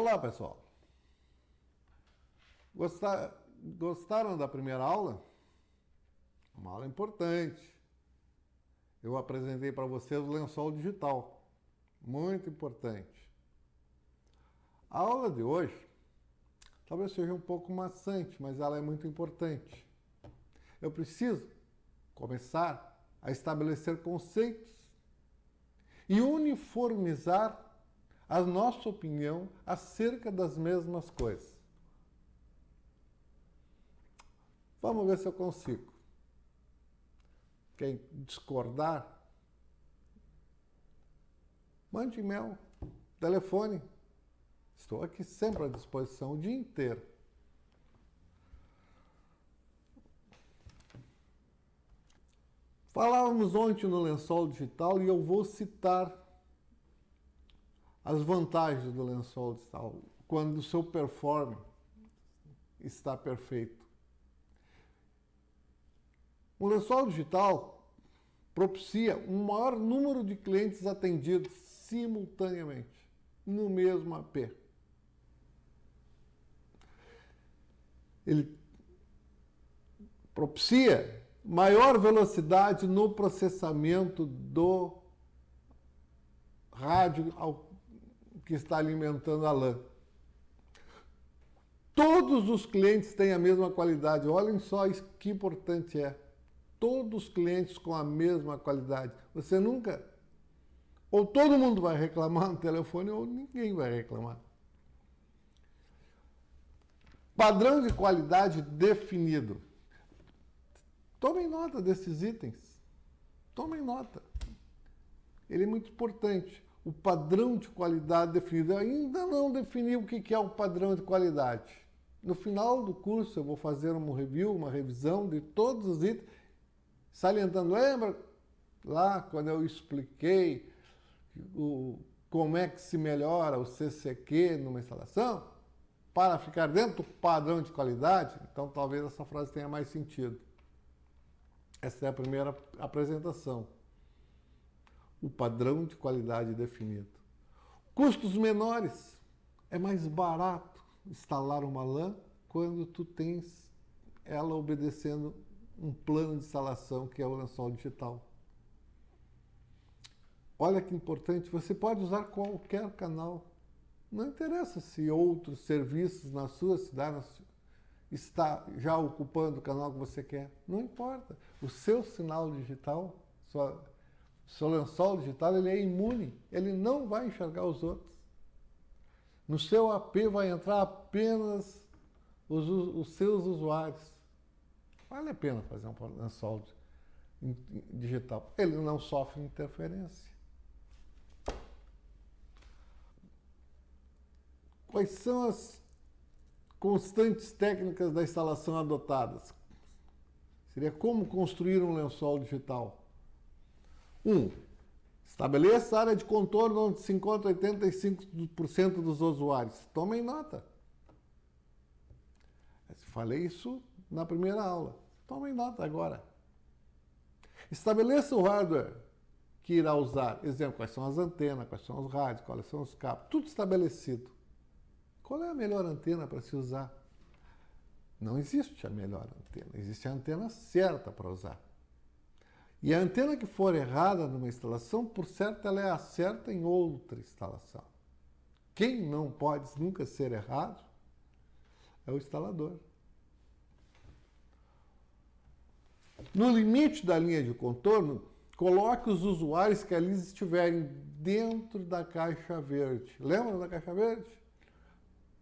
Olá, pessoal. Gostaram da primeira aula? Uma aula importante. Eu apresentei para vocês o lençol digital. Muito importante. A aula de hoje talvez seja um pouco maçante, mas ela é muito importante. Eu preciso começar a estabelecer conceitos e uniformizar a nossa opinião acerca das mesmas coisas. Vamos ver se eu consigo. Quem discordar, mande e-mail, telefone. Estou aqui sempre à disposição o dia inteiro. Falávamos ontem no lençol digital e eu vou citar as vantagens do lençol digital quando o seu performance está perfeito. O lençol digital propicia um maior número de clientes atendidos simultaneamente no mesmo AP. Ele propicia maior velocidade no processamento do rádio que está alimentando a LAN. Todos os clientes têm a mesma qualidade. Olhem só isso que importante é. Todos os clientes com a mesma qualidade. Você nunca... Ou todo mundo vai reclamar no telefone ou ninguém vai reclamar. Padrão de qualidade definido. Tomem nota desses itens. Tomem nota. Ele é muito importante. O padrão de qualidade definido. Eu ainda não defini o que é o padrão de qualidade. No final do curso eu vou fazer um review, uma revisão de todos os itens, salientando. Lembra lá quando eu expliquei como é que se melhora o CCQ numa instalação? Para ficar dentro do padrão de qualidade? Então talvez essa frase tenha mais sentido. Essa é a primeira apresentação. O padrão de qualidade definido. Custos menores. É mais barato instalar uma LAN quando tu tens ela obedecendo um plano de instalação que é o lençol digital. Olha que importante, você pode usar qualquer canal. Não interessa se outros serviços na sua cidade está já ocupando o canal que você quer. Não importa. O seu sinal digital, seu lençol digital, ele é imune. Ele não vai enxergar os outros. No seu AP vai entrar apenas os seus usuários. Vale a pena fazer um lençol digital. Ele não sofre interferência. Quais são as constantes técnicas da instalação adotadas? Seria como construir um lençol digital. 1. Estabeleça a área de contorno onde se encontra 85% dos usuários. Tomem nota. Falei isso na primeira aula. Tomem nota agora. Estabeleça o hardware que irá usar. Exemplo, quais são as antenas, quais são os rádios, quais são os cabos. Tudo estabelecido. Qual é a melhor antena para se usar? Não existe a melhor antena. Existe a antena certa para usar. E a antena que for errada numa instalação, por certo, ela é a certa em outra instalação. Quem não pode nunca ser errado é o instalador. No limite da linha de contorno, coloque os usuários que ali estiverem dentro da caixa verde. Lembra da caixa verde?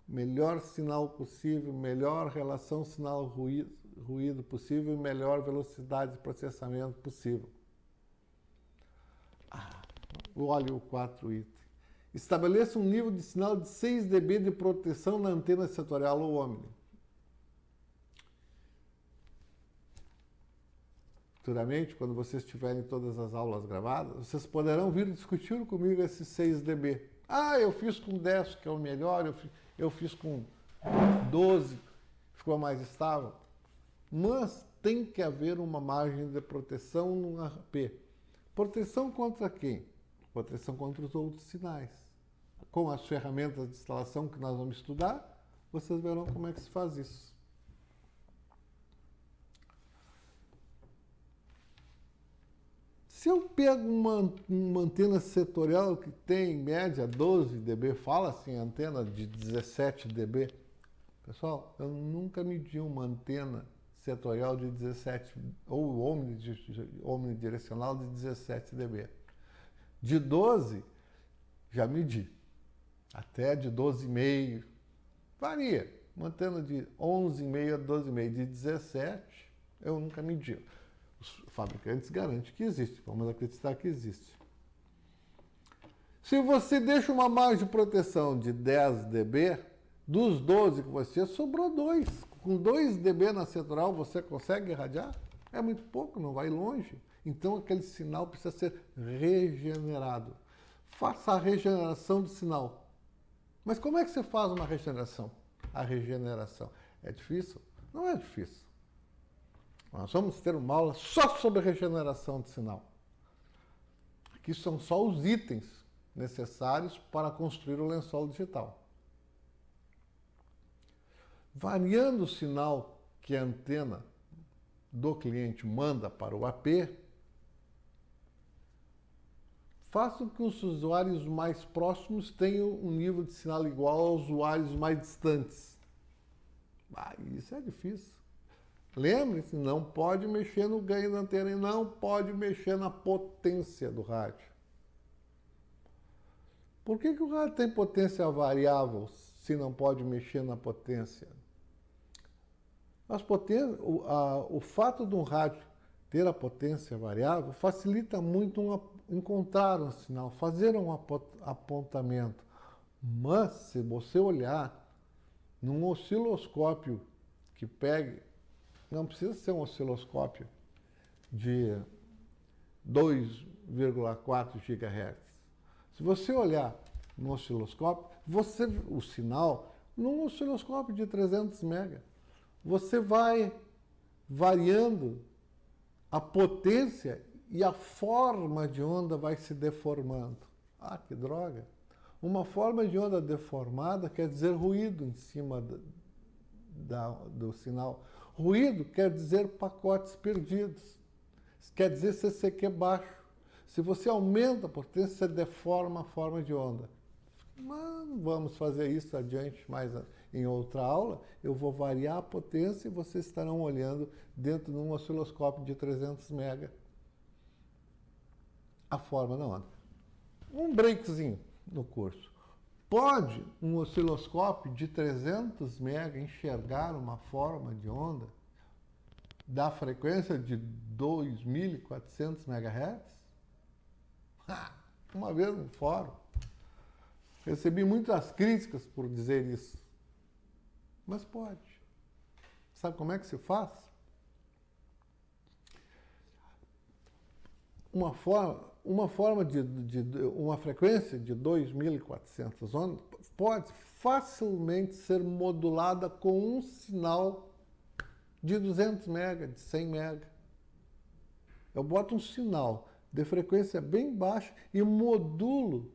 Melhor sinal possível, melhor relação sinal-ruído possível e melhor velocidade de processamento possível. Olha o 4 item. Estabeleça um nível de sinal de 6 dB de proteção na antena setorial ou Omni. Futuramente, quando vocês tiverem todas as aulas gravadas, vocês poderão vir discutir comigo esses 6 dB. Eu fiz com 10, que é o melhor, eu fiz com 12, ficou mais estável. Mas tem que haver uma margem de proteção no AP. Proteção contra quem? Proteção contra os outros sinais. com as ferramentas de instalação que nós vamos estudar, vocês verão como é que se faz isso. Se eu pego uma antena setorial que tem em média 12 dB, fala assim, antena de 17 dB. Pessoal, eu nunca medi uma antena setorial de 17, ou omnidirecional de 17 dB. De 12, já medi. Até de 12,5, varia. Uma antena de 11,5 a 12,5. De 17, eu nunca medi. Os fabricantes garantem que existe, vamos acreditar que existe. Se você deixa uma margem de proteção de 10 dB, dos 12 que você tinha, sobrou 2. Com 2 dB na central, você consegue irradiar? É muito pouco, não vai longe. Então, aquele sinal precisa ser regenerado. Faça a regeneração do sinal. Mas como é que você faz uma regeneração? A regeneração é difícil? Não é difícil. Nós vamos ter uma aula só sobre regeneração de sinal. Aqui são só os itens necessários para construir o lençol digital. Variando o sinal que a antena do cliente manda para o AP, faça com que os usuários mais próximos tenham um nível de sinal igual aos usuários mais distantes. Isso é difícil. Lembre-se, não pode mexer no ganho da antena e não pode mexer na potência do rádio. Por que o rádio tem potência variável se não pode mexer na potência? O fato de um rádio ter a potência variável facilita muito encontrar um sinal, fazer um apontamento. Mas, se você olhar num osciloscópio que pegue, não precisa ser um osciloscópio de 2,4 GHz. Se você olhar no osciloscópio, o sinal, num osciloscópio de 300 MHz, você vai variando a potência e a forma de onda vai se deformando. Que droga! Uma forma de onda deformada quer dizer ruído em cima do sinal. Ruído quer dizer pacotes perdidos. Quer dizer CCQ baixo. Se você aumenta a potência, você deforma a forma de onda. Mas vamos fazer isso adiante, mais em outra aula. Eu vou variar a potência e vocês estarão olhando dentro de um osciloscópio de 300 MHz a forma da onda. Um breakzinho no curso. Pode um osciloscópio de 300 MHz enxergar uma forma de onda da frequência de 2.400 MHz? Uma vez no fórum, recebi muitas críticas por dizer isso. Mas pode. Sabe como é que se faz? Uma frequência de 2.400 ondas pode facilmente ser modulada com um sinal de 200 MHz, de 100 MHz. Eu boto um sinal de frequência bem baixa e modulo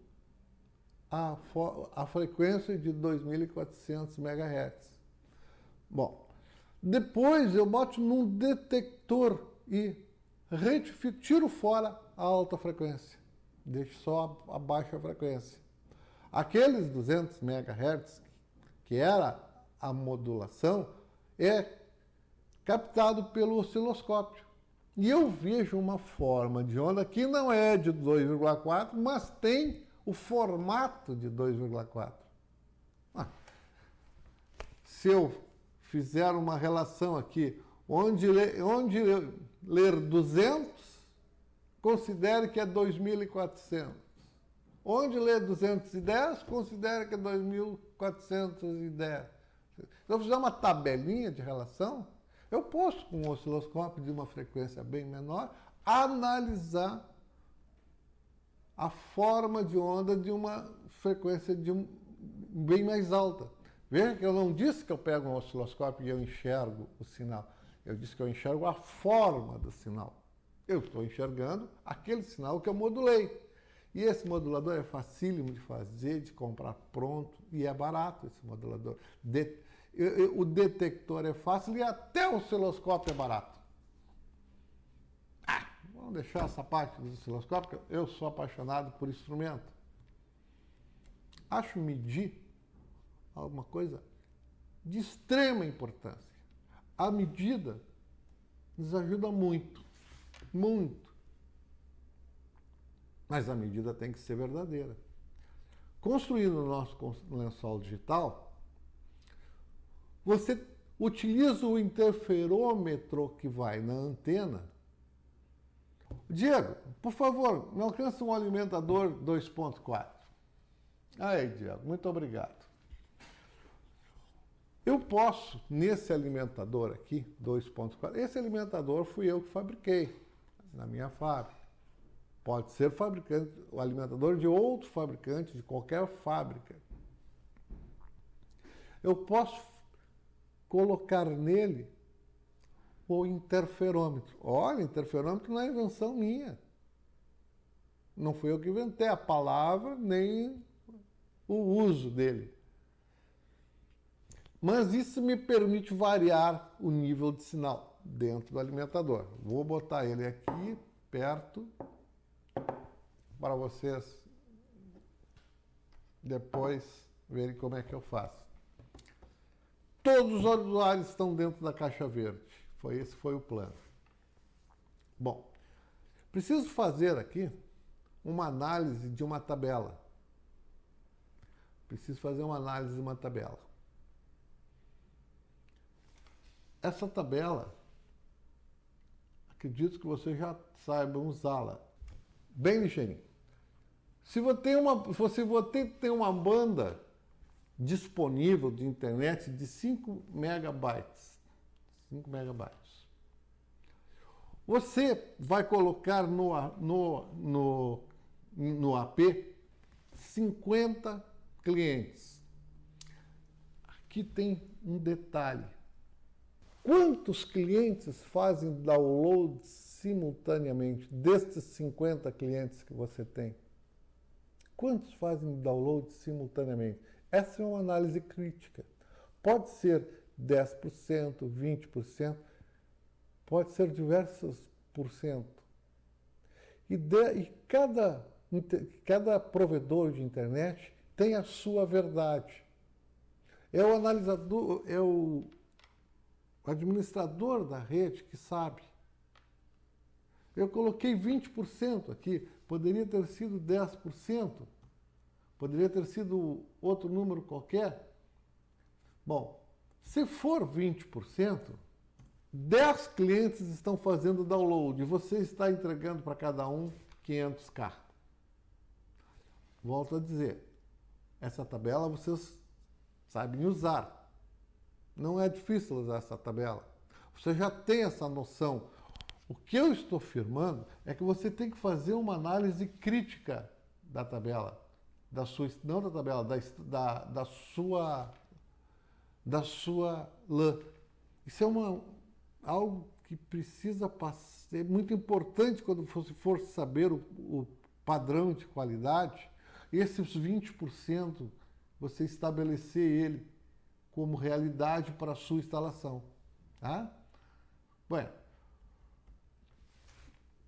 a frequência de 2.400 MHz. Bom, depois eu boto num detector e retifico, tiro fora a alta frequência, deixo só a baixa frequência. Aqueles 200 MHz, que era a modulação, é captado pelo osciloscópio. E eu vejo uma forma de onda que não é de 2,4, mas tem o formato de 2,4. Se eu fizer uma relação aqui, onde ler 200, considere que é 2.400. Onde ler 210, considere que é 2.410. Se eu fizer uma tabelinha de relação, eu posso, com um osciloscópio de uma frequência bem menor, analisar a forma de onda de uma frequência bem mais alta. Veja que eu não disse que eu pego um osciloscópio e eu enxergo o sinal. Eu disse que eu enxergo a forma do sinal. Eu estou enxergando aquele sinal que eu modulei. E esse modulador é facílimo de fazer, de comprar pronto, e é barato esse modulador. O detector é fácil e até o osciloscópio é barato. Vamos deixar essa parte do osciloscópio, porque eu sou apaixonado por instrumento. Acho medir alguma coisa de extrema importância. A medida nos ajuda muito, muito. Mas a medida tem que ser verdadeira. Construindo o nosso lençol digital, você utiliza o interferômetro que vai na antena. Diego, por favor, me alcança um alimentador 2.4. Aí, Diego, muito obrigado. Eu posso, nesse alimentador aqui, 2.4, esse alimentador fui eu que fabriquei na minha fábrica. Pode ser fabricante, o alimentador de outro fabricante, de qualquer fábrica. Eu posso colocar nele o interferômetro. Olha, interferômetro não é invenção minha. Não fui eu que inventei a palavra, nem o uso dele. Mas isso me permite variar o nível de sinal dentro do alimentador. Vou botar ele aqui, perto, para vocês depois verem como é que eu faço. Todos os usuários estão dentro da caixa verde. Esse foi o plano. Bom, preciso fazer aqui uma análise de uma tabela. Preciso fazer uma análise de uma tabela. Essa tabela, acredito que vocês já saibam usá-la. Bem ligeirinho. Se você tem uma banda disponível de internet de 5 megabytes, você vai colocar no AP 50 clientes. Aqui tem um detalhe. Quantos clientes fazem download simultaneamente destes 50 clientes que você tem? Quantos fazem download simultaneamente? Essa é uma análise crítica. Pode ser 10%, 20%, pode ser diversos por cento. E cada provedor de internet tem a sua verdade. É o analisador, é o administrador da rede que sabe. Eu coloquei 20% aqui, poderia ter sido 10%, poderia ter sido outro número qualquer. Bom, se for 20%, 10 clientes estão fazendo download e você está entregando para cada um 500K. Volto a dizer, essa tabela vocês sabem usar. Não é difícil usar essa tabela. Você já tem essa noção. O que eu estou afirmando é que você tem que fazer uma análise crítica da tabela, não da tabela, da sua LAN. Isso é algo que precisa ser muito importante quando você for saber o padrão de qualidade. Esses 20%, você estabelecer ele como realidade para a sua instalação. Tá? Bem,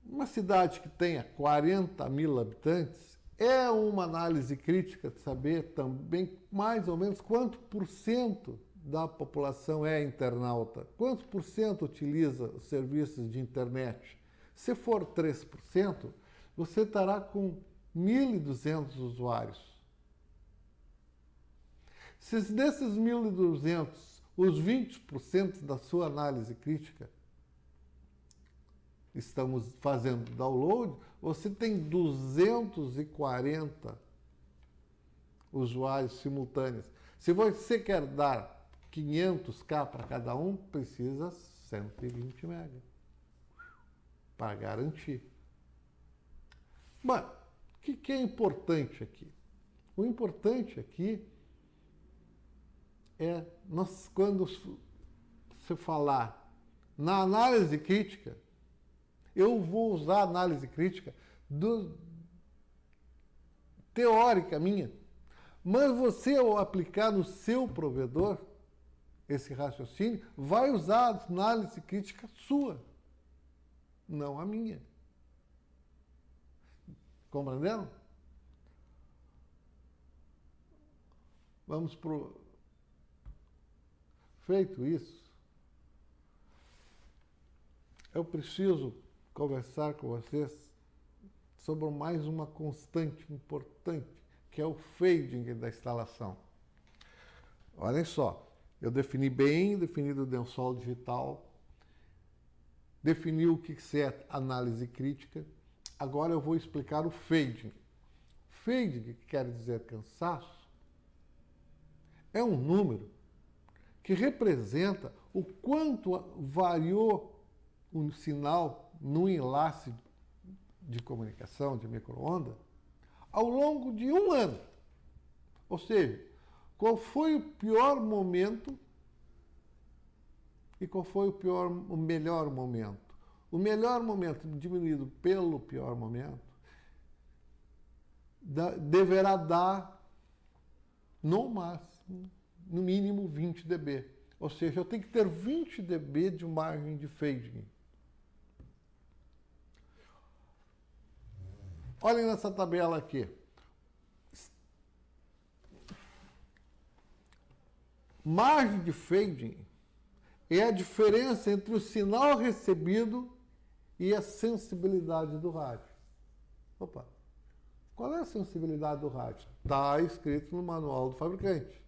uma cidade que tenha 40 mil habitantes é uma análise crítica de saber também mais ou menos quanto por cento da população é internauta, quantos por cento utiliza os serviços de internet. Se for 3%, você estará com 1.200 usuários. Se desses 1.200, os 20% da sua análise crítica estamos fazendo download, você tem 240 usuários simultâneos. Se você quer dar 500K para cada um, precisa 120 MB para garantir. Bom, o que é importante aqui? O importante aqui é, quando você falar na análise crítica, eu vou usar a análise crítica teórica minha. Mas você, ao aplicar no seu provedor esse raciocínio, vai usar a análise crítica sua, não a minha. Compreendendo? Vamos pro... Feito isso, eu preciso conversar com vocês sobre mais uma constante importante, que é o fading da instalação. Olhem só, eu defini bem, defini o lençol digital, defini o que é análise crítica, agora eu vou explicar o fading. Fading, que quer dizer cansaço, é um número que representa o quanto variou um sinal no enlace de comunicação, de micro-ondas, ao longo de um ano. Ou seja, qual foi o pior momento e qual foi o melhor momento. O melhor momento diminuído pelo pior momento deverá dar, no máximo, no mínimo 20 dB. Ou seja, eu tenho que ter 20 dB de margem de fading. Olhem nessa tabela aqui. Margem de fading é a diferença entre o sinal recebido e a sensibilidade do rádio. Opa! Qual é a sensibilidade do rádio? Está escrito no manual do fabricante.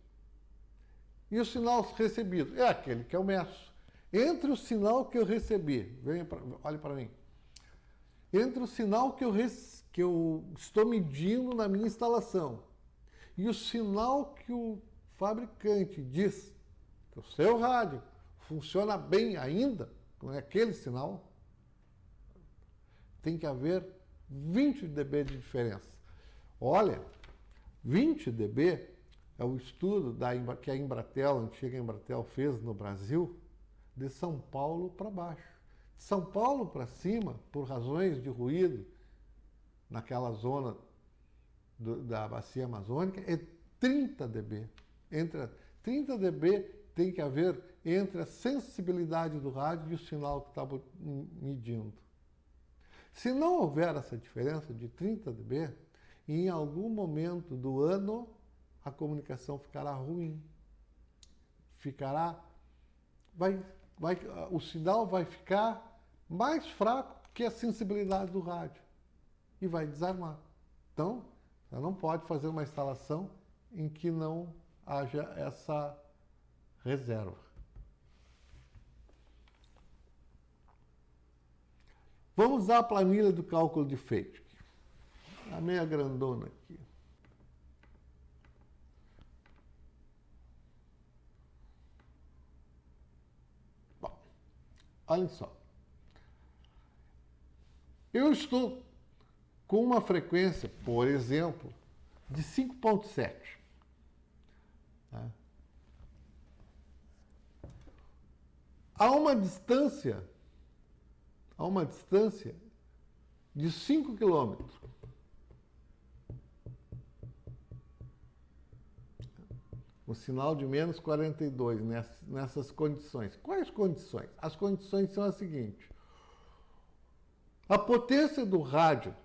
E o sinal recebido? É aquele que eu meço. Entre o sinal que eu recebi, olhe para mim. Entre o sinal que eu estou medindo na minha instalação e o sinal que o fabricante diz que o seu rádio funciona bem ainda, com aquele sinal, tem que haver 20 dB de diferença. Olha, 20 dB é o estudo que a Embratel, a antiga Embratel, fez no Brasil, de São Paulo para baixo. De São Paulo para cima, por razões de ruído, naquela zona da bacia amazônica, é 30 dB. 30 dB tem que haver entre a sensibilidade do rádio e o sinal que está medindo. Se não houver essa diferença de 30 dB, em algum momento do ano a comunicação ficará ruim. O sinal vai ficar mais fraco que a sensibilidade do rádio e vai desarmar. Então, você não pode fazer uma instalação em que não haja essa reserva. Vamos usar a planilha do cálculo de fading. A meia grandona aqui. Bom, olhem só. Eu estou com uma frequência, por exemplo, de 5.7. Tá? A uma distância de 5 quilômetros. Um sinal de menos 42 nessas condições. Quais condições? As condições são as seguintes. A potência do rádio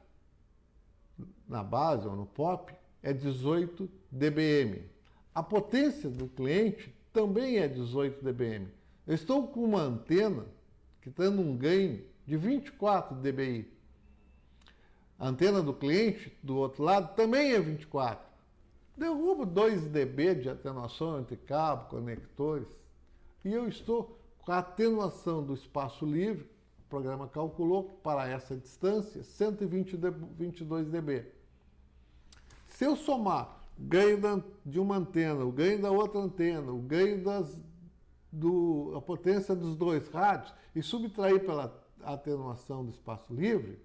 na base ou no POP é 18 dBm. A potência do cliente também é 18 dBm. Eu estou com uma antena que está dando um ganho de 24 dBi. A antena do cliente, do outro lado, também é 24. Derrubo 2 dB de atenuação entre cabo, conectores. E eu estou com a atenuação do espaço livre, o programa calculou para essa distância 122 dB. Se eu somar o ganho de uma antena, o ganho da outra antena, o ganho a potência dos dois rádios e subtrair pela atenuação do espaço livre,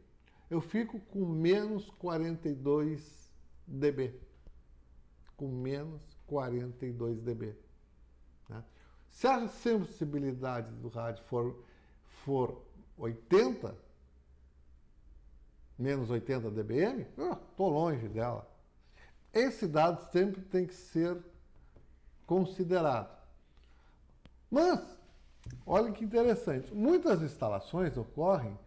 eu fico com menos 42 dB. Com menos 42 dB. Né? Se a sensibilidade do rádio for 80, menos 80 dBm, estou longe dela. esse dado sempre tem que ser considerado. Mas, olha que interessante, muitas instalações ocorrem,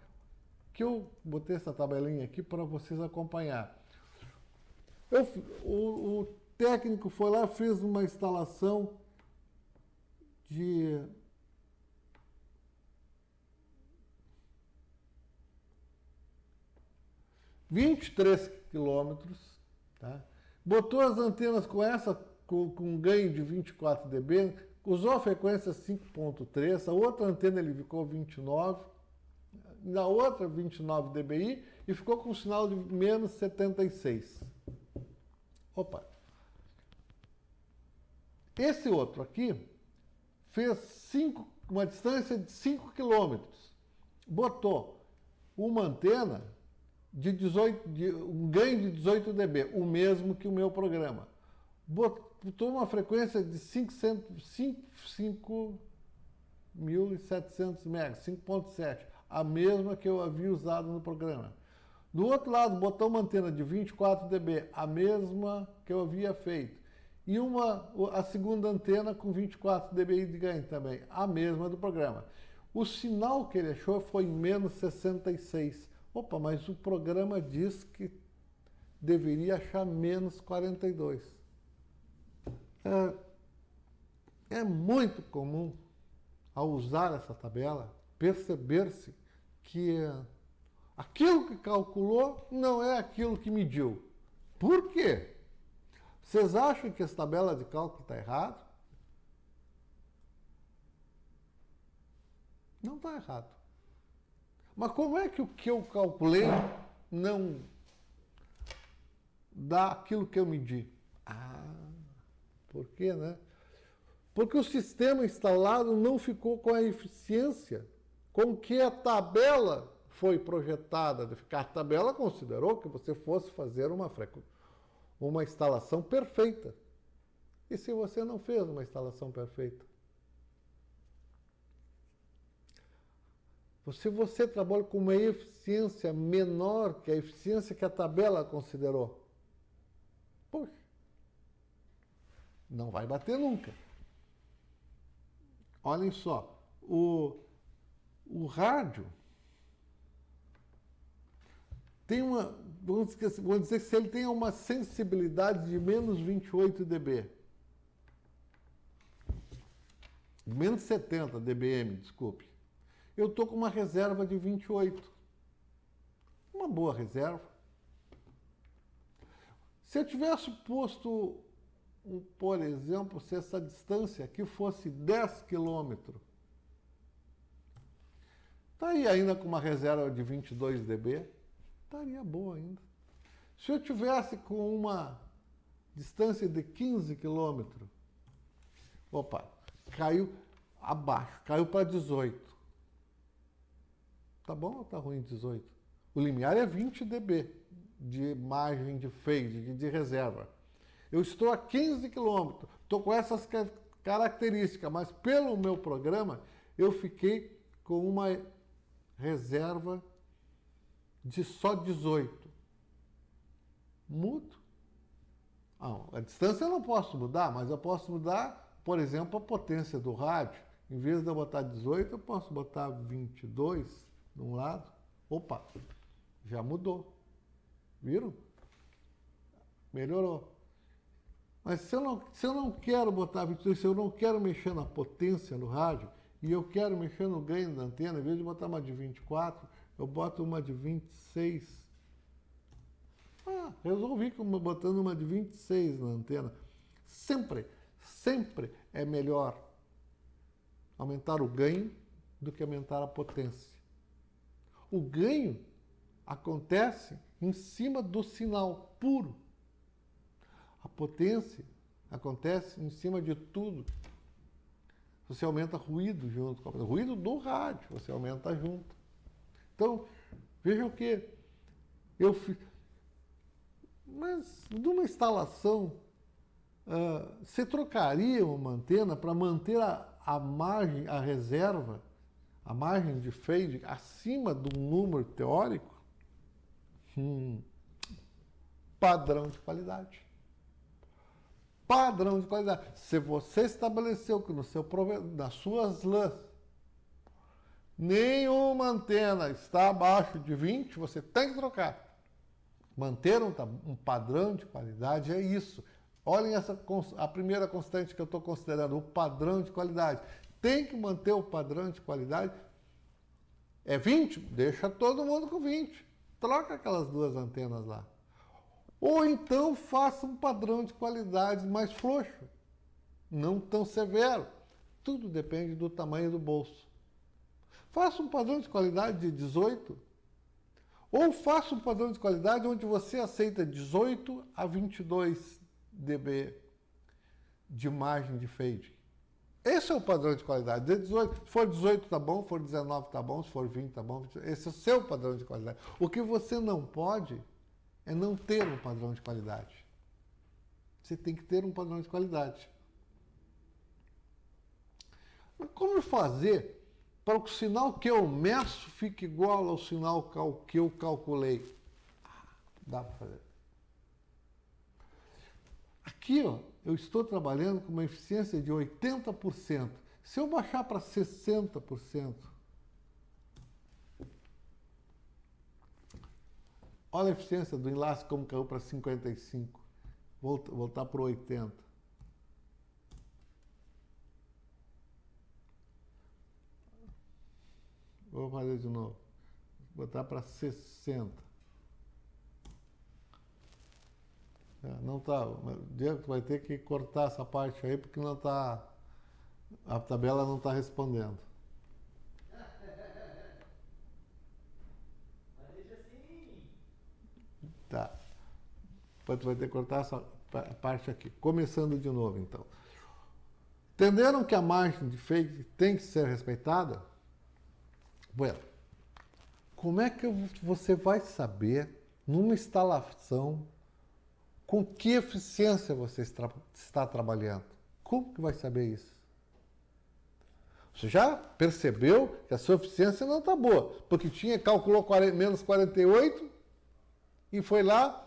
que eu botei essa tabelinha aqui para vocês acompanhar. O técnico foi lá, fez uma instalação de 23 quilômetros, tá? Botou as antenas com ganho de 24 dB, usou a frequência 5.3, a outra antena ele ficou 29, na outra 29 dBi e ficou com um sinal de menos 76. Opa! Esse outro aqui fez uma distância de 5 quilômetros, botou uma antena um ganho de 18 dB, o mesmo que o meu programa. Botou uma frequência de 5.700 MHz, 5.7, a mesma que eu havia usado no programa. Do outro lado, botou uma antena de 24 dB, a mesma que eu havia feito. E a segunda antena com 24 dBi de ganho também, a mesma do programa. O sinal que ele achou foi menos 66. Opa, mas o programa diz que deveria achar menos 42. É muito comum, ao usar essa tabela, perceber-se que aquilo que calculou não é aquilo que mediu. Por quê? Vocês acham que essa tabela de cálculo está errada? Não está errado. Mas como é que o que eu calculei não dá aquilo que eu medi? Por quê, né? Porque o sistema instalado não ficou com a eficiência com que a tabela foi projetada. A tabela considerou que você fosse fazer uma instalação perfeita. E se você não fez uma instalação perfeita? Se você trabalha com uma eficiência menor que a eficiência que a tabela considerou, poxa, não vai bater nunca. Olhem só, o rádio tem vamos dizer que se ele tem uma sensibilidade de menos 28 dB, menos 70 dBm, desculpe, eu estou com uma reserva de 28. Uma boa reserva. Se eu tivesse posto, por exemplo, se essa distância aqui fosse 10 quilômetros, está aí ainda com uma reserva de 22 dB, estaria boa ainda. Se eu tivesse com uma distância de 15 quilômetros, opa, caiu abaixo, caiu para 18. Tá bom ou tá ruim 18? O limiar é 20 dB de margem de phase, de reserva. Eu estou a 15 km, estou com essas características, mas pelo meu programa eu fiquei com uma reserva de só 18. Mudo? A distância eu não posso mudar, mas eu posso mudar, por exemplo, a potência do rádio. Em vez de eu botar 18, eu posso botar 22 de um lado. Opa, já mudou. Viram? Melhorou. Mas se eu não quero botar 22, se eu não quero mexer na potência no rádio, e eu quero mexer no ganho da antena, em vez de botar uma de 24, eu boto uma de 26. Resolvi botando uma de 26 na antena. Sempre é melhor aumentar o ganho do que aumentar a potência. O ganho acontece em cima do sinal puro. A potência acontece em cima de tudo. Você aumenta ruído junto com o ruído do rádio, você aumenta junto. Então, vejam que eu fiz. Mas numa instalação, você trocaria uma antena para manter a margem, a reserva, a margem de phase acima de um número teórico? Padrão de qualidade. padrão de qualidade. Se você estabeleceu que nas suas lãs nenhuma antena está abaixo de 20, você tem que trocar. Manter um padrão de qualidade é isso. Olhem a primeira constante que eu estou considerando, o padrão de qualidade. Tem que manter o padrão de qualidade. É 20? Deixa todo mundo com 20. Troca aquelas duas antenas lá. Ou então faça um padrão de qualidade mais frouxo, não tão severo. Tudo depende do tamanho do bolso. Faça um padrão de qualidade de 18, ou faça um padrão de qualidade onde você aceita 18 a 22 dB de margem de fade. Esse é o padrão de qualidade. De 18, se for 18 tá bom, se for 19 tá bom, se for 20 tá bom. Esse é o seu padrão de qualidade. O que você não pode é não ter um padrão de qualidade. Você tem que ter um padrão de qualidade. Mas como fazer para que o sinal que eu meço fique igual ao sinal que eu calculei? Dá para fazer. Aqui, ó, eu estou trabalhando com uma eficiência de 80%. Se eu baixar para 60%, olha a eficiência do enlace como caiu para 55%. Voltar para 80%. Vou fazer de novo. Botar para 60%. Não tá. Diego, tu vai ter que cortar essa parte aí porque não tá. A tabela não está respondendo. Mas deixa assim. Tá. Depois tu vai ter que cortar essa parte aqui. Começando de novo, então. Entenderam que a margem de fade tem que ser respeitada? Bueno, como é que você vai saber, numa instalação, com que eficiência você está trabalhando? Como que vai saber isso? Você já percebeu que a sua eficiência não está boa, porque calculou menos 48 e foi lá,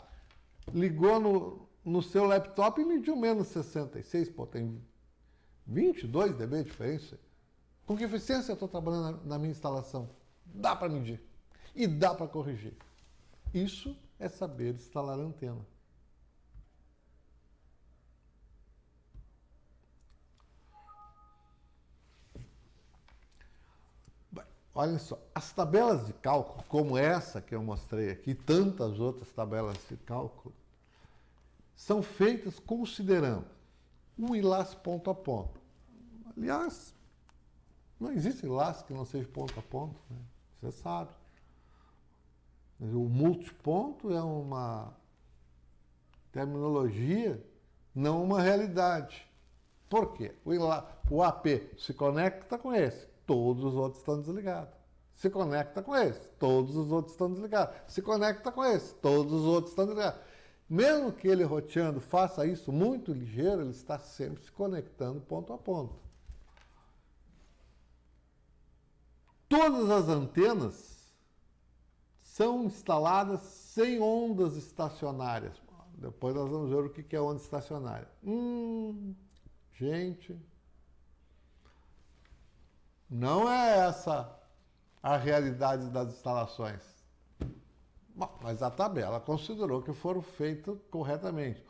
ligou no seu laptop e mediu menos 66. Pô, tem 22 dB de diferença. Com que eficiência eu estou trabalhando na minha instalação? Dá para medir e dá para corrigir. Isso é saber instalar a antena. Olhem só, as tabelas de cálculo, como essa que eu mostrei aqui, e tantas outras tabelas de cálculo, são feitas considerando um enlace ponto a ponto. Aliás, não existe enlace que não seja ponto a ponto, né? Você sabe. O multiponto é uma terminologia, não uma realidade. Por quê? O AP se conecta com esse, todos os outros estão desligados. Se conecta com esse, todos os outros estão desligados. Se conecta com esse, todos os outros estão desligados. Mesmo que ele roteando faça isso muito ligeiro, ele está sempre se conectando ponto a ponto. Todas as antenas são instaladas sem ondas estacionárias. Depois nós vamos ver o que é onda estacionária. Gente, não é essa a realidade das instalações. Bom, mas a tabela considerou que foram feitas corretamente.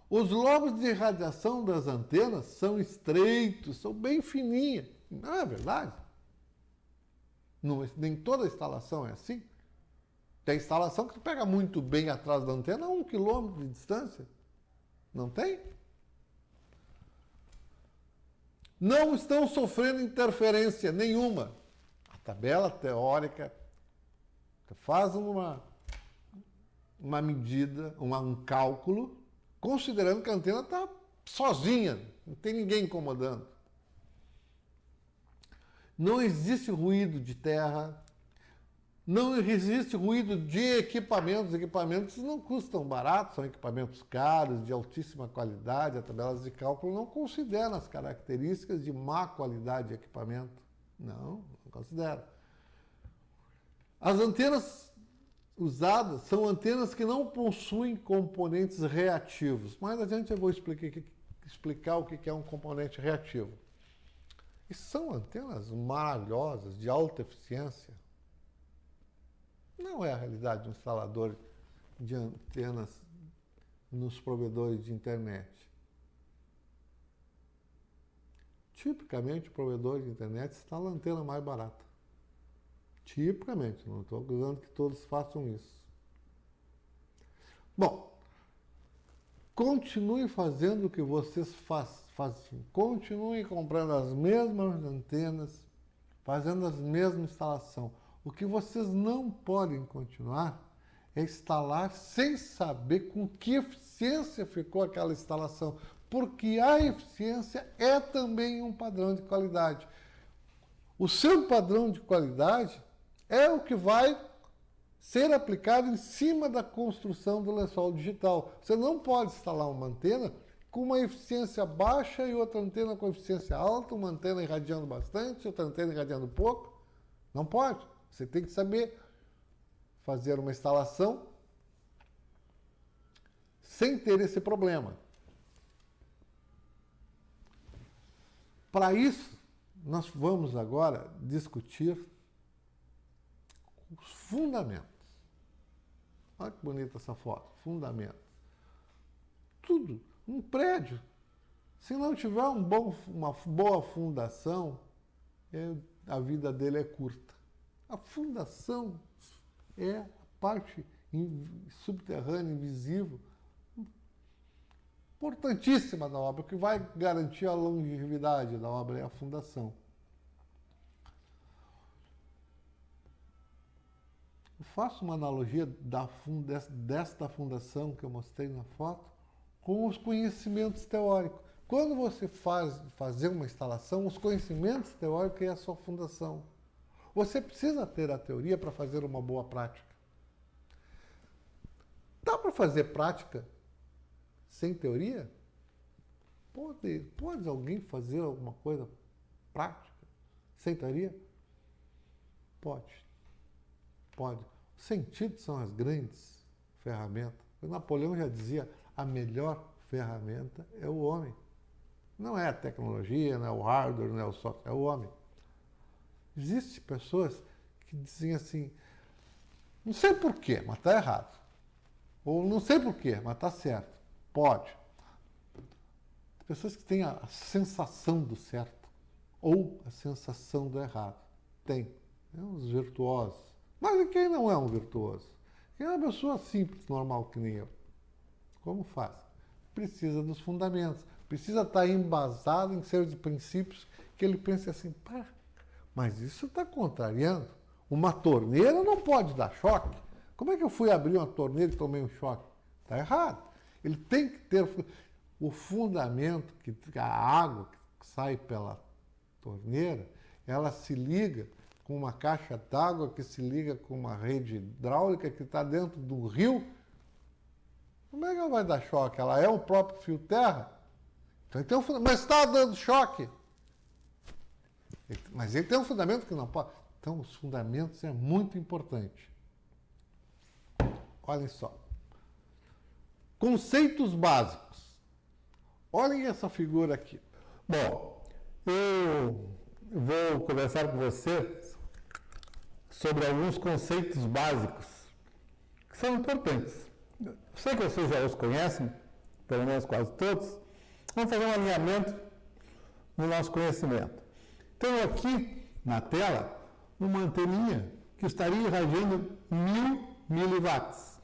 Os lobos de radiação das antenas são estreitos, são bem fininhas. Não é verdade? Não, nem toda instalação é assim. Tem instalação que tu pega muito bem atrás da antena a 1 quilômetro de distância. Não tem? Não estão sofrendo interferência nenhuma. A tabela teórica faz uma medida, um cálculo, considerando que a antena está sozinha, não tem ninguém incomodando. Não existe ruído de terra, não existe ruído de equipamentos. Equipamentos não custam barato, são equipamentos caros, de altíssima qualidade. As tabelas de cálculo não consideram as características de má qualidade de equipamento. Não considera. As antenas usadas são antenas que não possuem componentes reativos. Mais adiante eu vou explicar explicar o que é um componente reativo. E são antenas maravilhosas, de alta eficiência. Não é a realidade de um instalador de antenas nos provedores de internet. Tipicamente, o provedor de internet instala a antena mais barata. Tipicamente, não estou dizendo que todos façam isso. Bom, continue fazendo o que vocês fazem. Continue comprando as mesmas antenas, fazendo as mesmas instalações. O que vocês não podem continuar é instalar sem saber com que eficiência ficou aquela instalação, porque a eficiência é também um padrão de qualidade. O seu padrão de qualidade é o que vai ser aplicado em cima da construção do lençol digital. Você não pode instalar uma antena com uma eficiência baixa e outra antena com eficiência alta, uma antena irradiando bastante, outra antena irradiando pouco. Não pode. Você tem que saber fazer uma instalação sem ter esse problema. Para isso, nós vamos agora discutir os fundamentos. Olha que bonita essa foto. Fundamentos. Tudo. Um prédio, se não tiver uma boa fundação, a vida dele é curta. A fundação é a parte subterrânea, invisível, importantíssima da obra, que vai garantir a longevidade da obra, é a fundação. Eu faço uma analogia desta fundação que eu mostrei na foto com os conhecimentos teóricos. Quando você fazer uma instalação, os conhecimentos teóricos é a sua fundação. Você precisa ter a teoria para fazer uma boa prática. Dá para fazer prática sem teoria? Pode alguém fazer alguma coisa prática sem teoria? Pode. Os sentidos são as grandes ferramentas. O Napoleão já dizia, a melhor ferramenta é o homem. Não é a tecnologia, não é o hardware, não é o software, é o homem. Existem pessoas que dizem assim, não sei porquê, mas está errado. Ou não sei porquê, mas está certo. Pode. Pessoas que têm a sensação do certo ou a sensação do errado. Tem. É uns virtuosos. Mas e quem não é um virtuoso? Quem é uma pessoa simples, normal, que nem eu? Como faz? Precisa dos fundamentos. Precisa estar embasado em seus princípios, que ele pense assim, pá, mas isso está contrariando. Uma torneira não pode dar choque. Como é que eu fui abrir uma torneira e tomei um choque? Está errado. Ele tem que ter o fundamento, que a água que sai pela torneira, ela se liga com uma caixa d'água, que se liga com uma rede hidráulica que está dentro do rio. Como é que ela vai dar choque? Ela é o próprio fio terra? Então ele tem um fundamento. Mas está dando choque. Mas ele tem um fundamento que não pode. Então, os fundamentos é muito importante. Olhem só. Conceitos básicos. Olhem essa figura aqui. Bom, eu vou conversar com você sobre alguns conceitos básicos que são importantes. Sei que vocês já os conhecem, pelo menos quase todos. Vamos fazer um alinhamento no nosso conhecimento. Tenho aqui na tela uma anteninha que estaria irradiando 1000 miliwatts.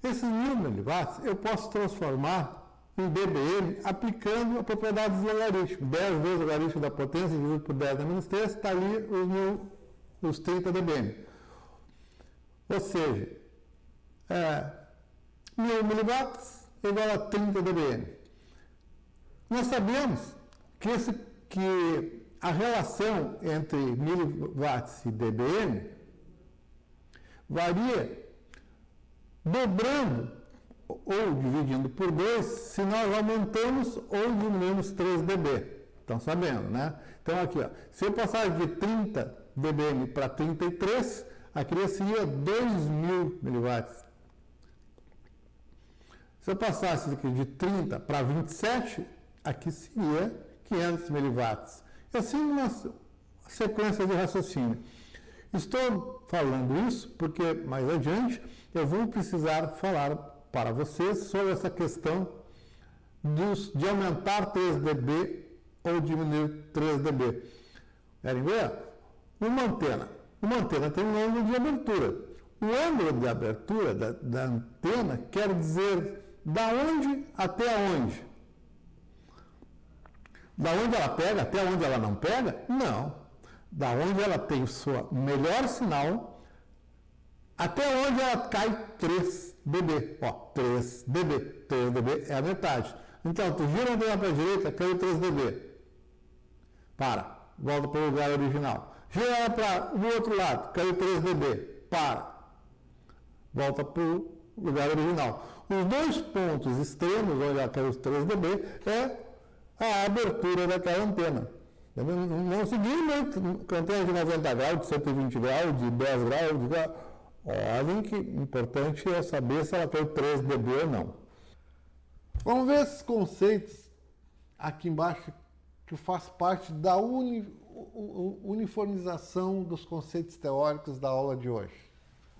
Esses 1000 miliwatts eu posso transformar em dBm aplicando a propriedade do logaritmo. 10 vezes o logaritmo da potência dividido por 10 a menos 3, está ali os 30 dBm. Ou seja, 1000 miliwatts igual a 30 dBm. Nós sabemos que a relação entre miliwatts e dBm varia dobrando ou dividindo por 2 se nós aumentamos ou diminuímos 3 dB. Estão sabendo, né? Então aqui, ó, se eu passar de 30 dBm para 33, aqui seria 2000 miliwatts. Se eu passasse aqui de 30 para 27, aqui seria 500 miliwatts. E assim uma sequência de raciocínio. Estou falando isso porque mais adiante eu vou precisar falar para vocês sobre essa questão de aumentar 3 dB ou diminuir 3 dB. Querem ver? Uma antena tem um ângulo de abertura. O ângulo de abertura da antena quer dizer da onde até onde. Da onde ela pega até onde ela não pega? Não. Da onde ela tem o seu melhor sinal até onde ela cai 3 dB. Ó, 3 dB. 3 dB é a metade. Então, tu gira a antena para a direita, caiu 3 dB. Volta para o lugar original. Gira ela para o outro lado, caiu 3 dB. Volta para o lugar original. Os dois pontos extremos, onde ela caiu os 3 dB, é a abertura daquela antena. Não seguir muito, antena de 90 graus, de 120 graus, de 10 graus, olhem que importante é saber se ela caiu 3 dB ou não. Vamos ver esses conceitos aqui embaixo que faz parte da uniformização dos conceitos teóricos da aula de hoje.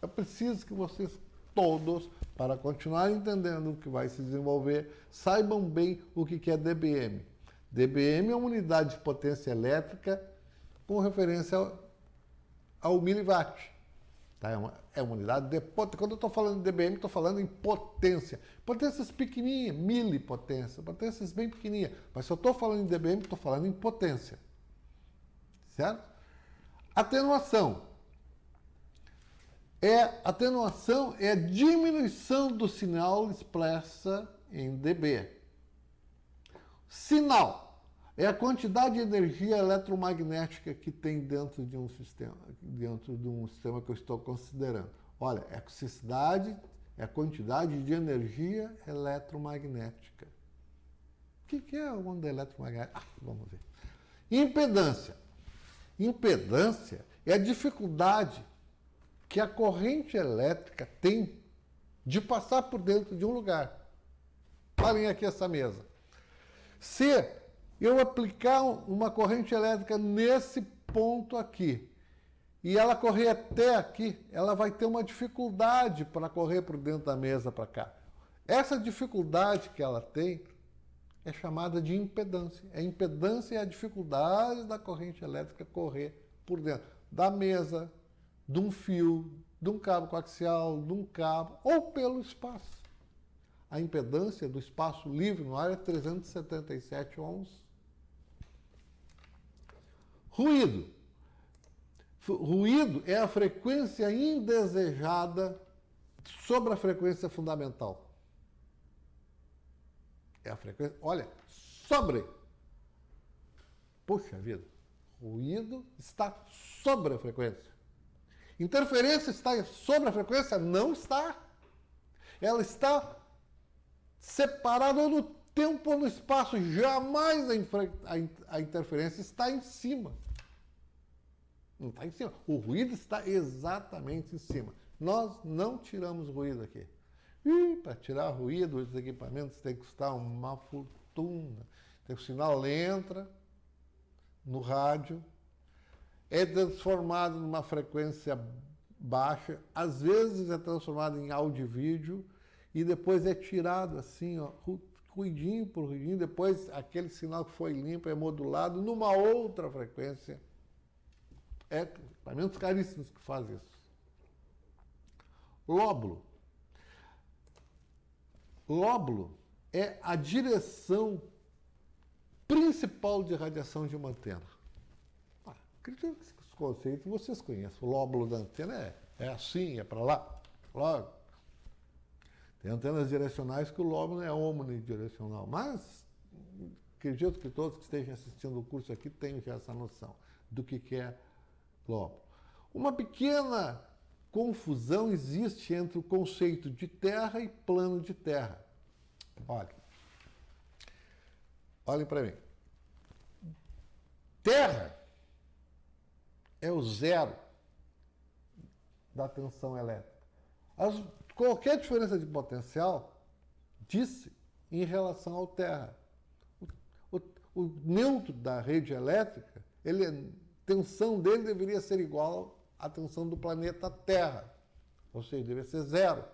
É preciso que vocês todos, para continuar entendendo o que vai se desenvolver, saibam bem o que é DBM. DBM é uma unidade de potência elétrica com referência ao miliwatt. Tá? É uma unidade de potência. Quando eu estou falando de DBM, estou falando em potência. Potências pequenininhas, milipotência, potências bem pequenininhas. Mas se eu estou falando em DBM, estou falando em potência. Certo? Atenuação. Atenuação é a diminuição do sinal expressa em dB. Sinal é a quantidade de energia eletromagnética que tem dentro de um sistema que eu estou considerando. Olha, ecocicidade é a quantidade de energia eletromagnética. O que é a onda eletromagnética? Vamos ver. Impedância. Impedância é a dificuldade que a corrente elétrica tem de passar por dentro de um lugar. Olhem aqui essa mesa. Se eu aplicar uma corrente elétrica nesse ponto aqui e ela correr até aqui, ela vai ter uma dificuldade para correr por dentro da mesa para cá. Essa dificuldade que ela tem é chamada de impedância. A impedância é a dificuldade da corrente elétrica correr por dentro da mesa, de um fio, de um cabo coaxial, de um cabo ou pelo espaço. A impedância do espaço livre no ar é 377 ohms. Ruído. Ruído é a frequência indesejada sobre a frequência fundamental. É a frequência, olha, sobre. Puxa vida, ruído está sobre a frequência. Interferência está sobre a frequência? Não está. Ela está separada no tempo ou no espaço. Jamais a interferência está em cima. Não está em cima. O ruído está exatamente em cima. Nós não tiramos ruído aqui. E para tirar ruído, os equipamentos têm que custar uma fortuna. O sinal entra no rádio, é transformado numa frequência baixa, às vezes é transformado em áudio e vídeo, e depois é tirado assim, ó, ruidinho por ruidinho, depois aquele sinal que foi limpo é modulado numa outra frequência. É equipamentos caríssimos que fazem isso. Lóbulo. Lóbulo é a direção principal de radiação de uma antena. Acredito que os conceitos vocês conhecem. O lóbulo da antena é assim, é para lá. Logo. Tem antenas direcionais que o lóbulo é omnidirecional. Mas acredito que todos que estejam assistindo o curso aqui tenham já essa noção do que é lóbulo. Uma pequena confusão existe entre o conceito de terra e plano de terra. Olhem para mim. Terra é o zero da tensão elétrica. Qualquer diferença de potencial disse em relação ao terra. O, o neutro da rede elétrica, a tensão dele deveria ser igual à tensão do planeta Terra, ou seja, deveria ser zero.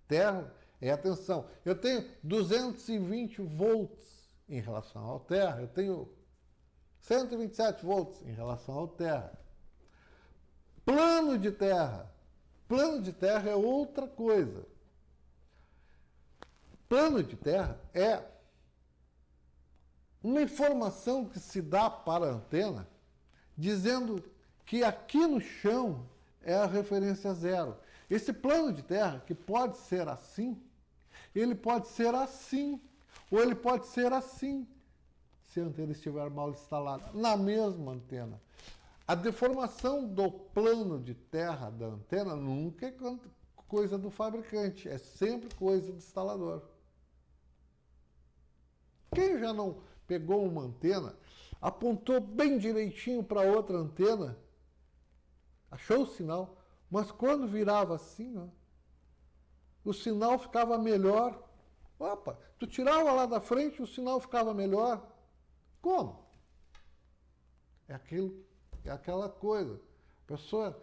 Terra é a tensão. Eu tenho 220 volts em relação ao Terra, eu tenho 127 volts em relação ao Terra. Plano de Terra. Plano de Terra é outra coisa. Plano de Terra é uma informação que se dá para a antena dizendo que aqui no chão é a referência zero. Esse plano de Terra, que pode ser assim, ele pode ser assim, ou ele pode ser assim, se a antena estiver mal instalada, na mesma antena. A deformação do plano de terra da antena nunca é coisa do fabricante, é sempre coisa do instalador. Quem já não pegou uma antena, apontou bem direitinho para outra antena, achou o sinal, mas quando virava assim, ó, o sinal ficava melhor. Opa, tu tirava lá da frente, o sinal ficava melhor. Como? É aquela coisa. A pessoa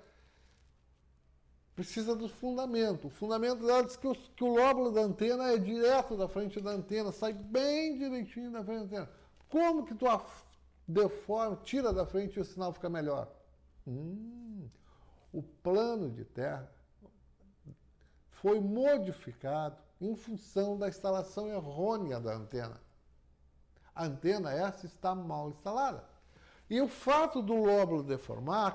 precisa do fundamento. O fundamento dela diz que o lóbulo da antena é direto da frente da antena, sai bem direitinho da frente da antena. Como que tu deforma, tira da frente e o sinal fica melhor? O plano de terra foi modificado em função da instalação errônea da antena. A antena essa está mal instalada. E o fato do lóbulo deformar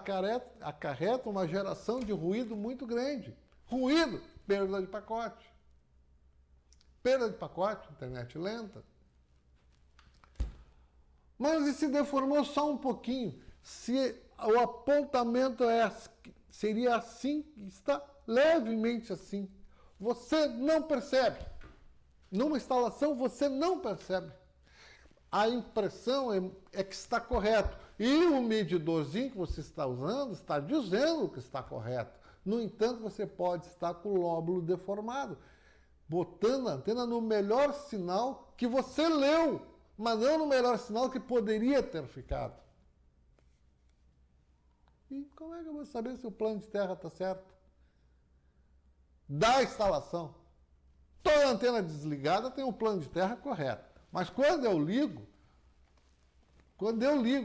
acarreta uma geração de ruído muito grande. Ruído, perda de pacote. Perda de pacote, internet lenta. Mas e se deformou só um pouquinho? Se o apontamento seria assim, está levemente assim. Você não percebe. Numa instalação, você não percebe. A impressão é que está correto. E o medidorzinho que você está usando está dizendo que está correto. No entanto, você pode estar com o lóbulo deformado, botando a antena no melhor sinal que você leu, mas não no melhor sinal que poderia ter ficado. E como é que eu vou saber se o plano de terra está certo? Da instalação. Toda antena desligada tem um plano de terra correto. Mas quando eu ligo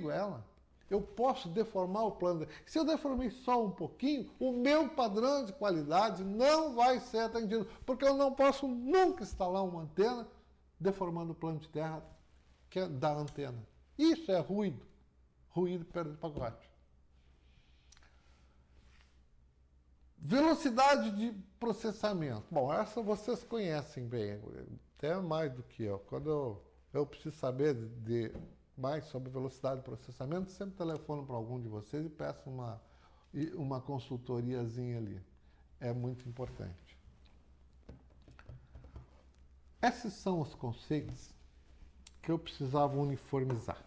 ela, eu posso deformar o plano. Se eu deformei só um pouquinho, o meu padrão de qualidade não vai ser atendido, porque eu não posso nunca instalar uma antena deformando o plano de terra que é da antena. Isso é ruído. Ruído e perda de pacote. Velocidade de processamento. Bom, essa vocês conhecem bem, até mais do que eu. Quando eu preciso saber mais sobre velocidade de processamento, sempre telefono para algum de vocês e peço uma consultoriazinha ali. É muito importante. Esses são os conceitos que eu precisava uniformizar.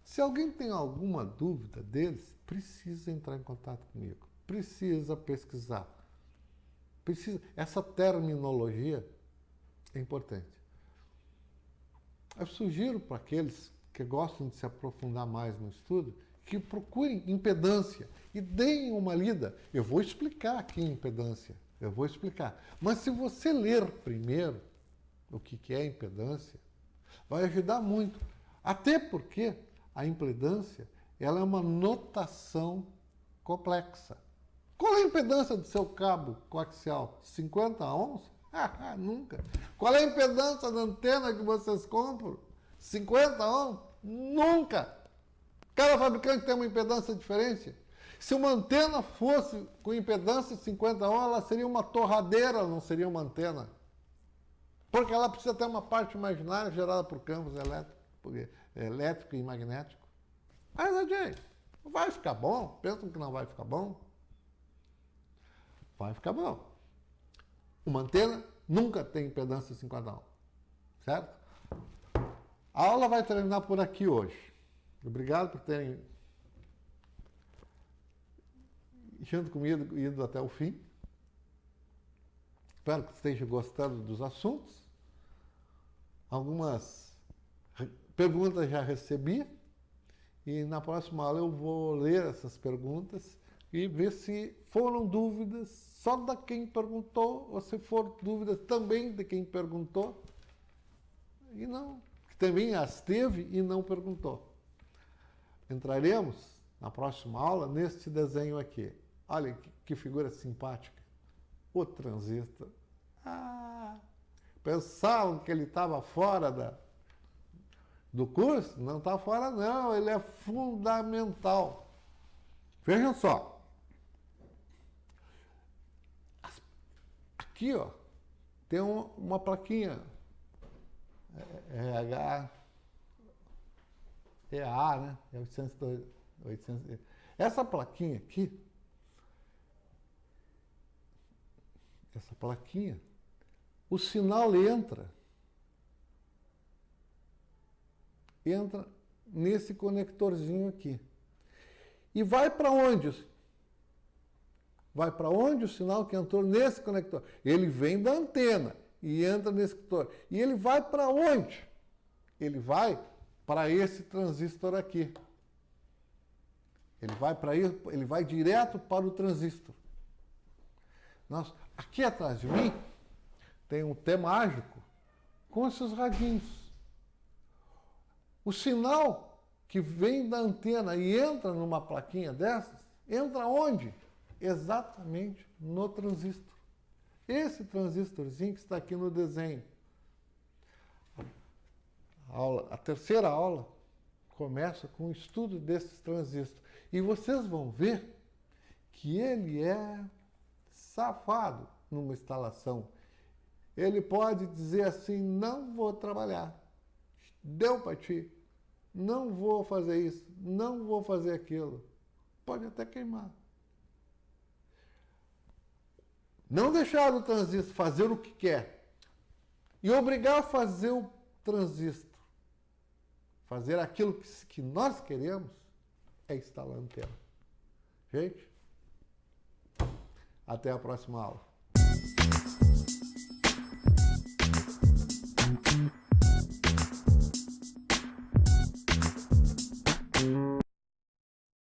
Se alguém tem alguma dúvida deles, precisa entrar em contato comigo. Precisa pesquisar. Essa terminologia é importante. Eu sugiro para aqueles que gostam de se aprofundar mais no estudo que procurem impedância e deem uma lida. Eu vou explicar aqui impedância, eu vou explicar. Mas se você ler primeiro o que é impedância, vai ajudar muito. Até porque a impedância ela é uma notação complexa. Qual é a impedância do seu cabo coaxial? 50 ohms? Nunca. Qual é a impedância da antena que vocês compram? 50 ohms? Nunca. Cada fabricante tem uma impedância diferente. Se uma antena fosse com impedância de 50 ohms, ela seria uma torradeira, não seria uma antena. Porque ela precisa ter uma parte imaginária gerada por campos elétrico e magnético. Mas, gente, vai ficar bom? Pensam que não vai ficar bom? Vai ficar bom. Uma antena nunca tem impedância de 50 ohms. Certo? A aula vai terminar por aqui hoje. Obrigado por terem junto comigo ido até o fim. Espero que estejam gostando dos assuntos algumas perguntas já recebi e na próxima aula eu vou ler essas perguntas e ver se foram dúvidas só de quem perguntou ou se foram dúvidas também de quem perguntou e não, que também as teve e não perguntou. Entraremos na próxima aula neste desenho aqui. Olha que figura simpática. O transistor. Pensavam que ele estava fora do curso? Não está fora não, ele é fundamental. Vejam só. Aqui, ó, tem uma plaquinha. A, né? É 802. Essa plaquinha aqui, o sinal entra nesse conectorzinho aqui. E vai para onde? Vai para onde o sinal que entrou nesse conector? Ele vem da antena e entra nesse conector. E ele vai para onde? Ele vai para esse transistor aqui. Ele vai direto para o transistor. Aqui atrás de mim tem um T mágico com esses radinhos. O sinal que vem da antena e entra numa plaquinha dessas, entra onde? Exatamente no transistor. Esse transistorzinho que está aqui no desenho. A terceira aula começa com o estudo desses transistores. E vocês vão ver que ele é safado numa instalação. Ele pode dizer assim, não vou trabalhar. Deu para ti. Não vou fazer isso. Não vou fazer aquilo. Pode até queimar. Não deixar o transistor fazer o que quer. E obrigar a fazer o transistor fazer aquilo que nós queremos é instalar a antena. Gente, até a próxima aula.